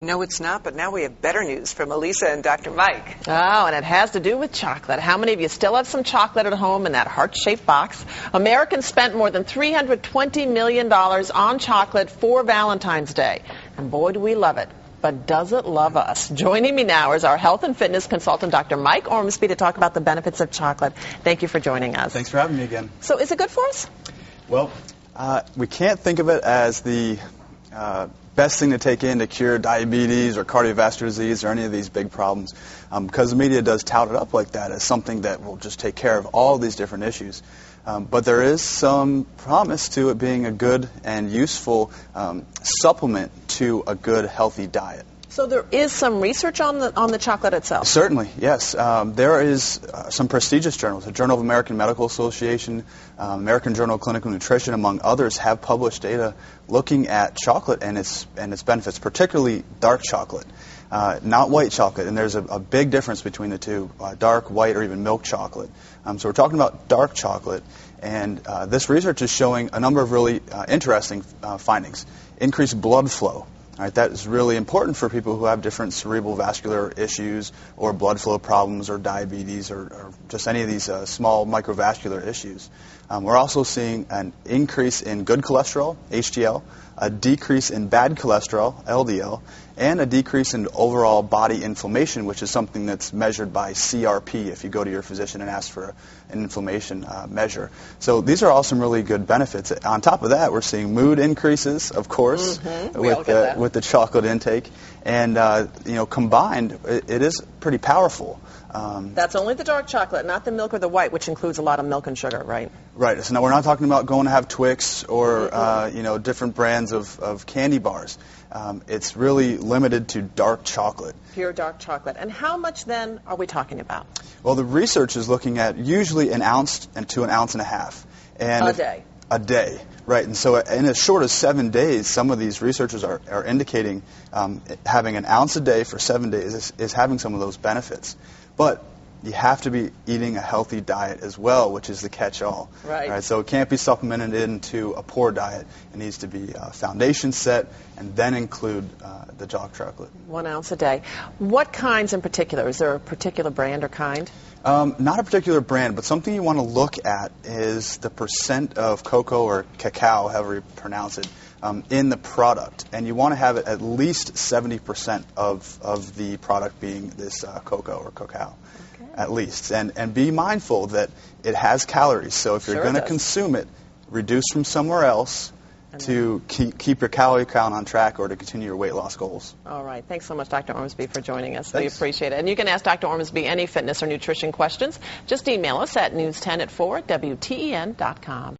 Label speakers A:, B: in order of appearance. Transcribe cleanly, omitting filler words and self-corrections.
A: No, it's not, but now we have better news from Elisa and Dr. Mike.
B: Oh, and it has to do with chocolate. How many of you still have some chocolate at home in that heart-shaped box? Americans spent more than $320 million on chocolate for Valentine's Day. And boy, do we love it. But does it love us? Joining me now is our health and fitness consultant, Dr. Mike Ormsby, to talk about the benefits of chocolate. Thank you for joining us.
C: Thanks for having me again.
B: So is it good for us?
C: Well, we can't think of it as the best thing to take in to cure diabetes or cardiovascular disease or any of these big problems, because the media does tout it up like that as something that will just take care of all these different issues. But there is some promise to it being a good and useful supplement to a good, healthy diet.
B: So there is some research on the chocolate itself?
C: Certainly, yes. There is some prestigious journals. The Journal of American Medical Association, American Journal of Clinical Nutrition, among others, have published data looking at chocolate and its benefits, particularly dark chocolate, not white chocolate. And there's a big difference between the two, dark, white, or even milk chocolate. So we're talking about dark chocolate, and this research is showing a number of really interesting findings. Increased blood flow. All right, that is really important for people who have different cerebral vascular issues or blood flow problems or diabetes or just any of these small microvascular issues. We're also seeing an increase in good cholesterol, HDL, a decrease in bad cholesterol, LDL, and a decrease in overall body inflammation, which is something that's measured by CRP if you go to your physician and ask for an inflammation measure. So these are all some really good benefits. On top of that, we're seeing mood increases, of course, with the chocolate intake. And combined, it is pretty powerful.
B: That's only the dark chocolate, not the milk or the white, which includes a lot of milk and sugar, right?
C: Right. So now we're not talking about going to have Twix or different brands of candy bars. It's really limited to dark chocolate.
B: Pure dark chocolate. And how much then are we talking about?
C: Well, the research is looking at usually an ounce to an ounce and a half.
B: A day.
C: A day, right. And so in as short as 7 days, some of these researchers are indicating having an ounce a day for 7 days is having some of those benefits. But you have to be eating a healthy diet as well, which is the catch-all.
B: Right.
C: So it can't be supplemented into a poor diet. It needs to be a foundation set and then include the dark chocolate.
B: 1 ounce a day. What kinds in particular? Is there a particular brand or kind?
C: Not a particular brand, but something you want to look at is the percent of cocoa or cacao, however you pronounce it, in the product. And you want to have it at least 70% of the product being this cocoa or cacao. Okay. At least. And be mindful that it has calories. So if you're going to consume it, reduce from somewhere else to keep your calorie count on track or to continue your weight loss goals.
B: All right. Thanks so much, Dr. Ormsby, for joining us.
C: Thanks.
B: We appreciate it. And you can ask Dr. Ormsby any fitness or nutrition questions. Just email us at news10@4wten.com.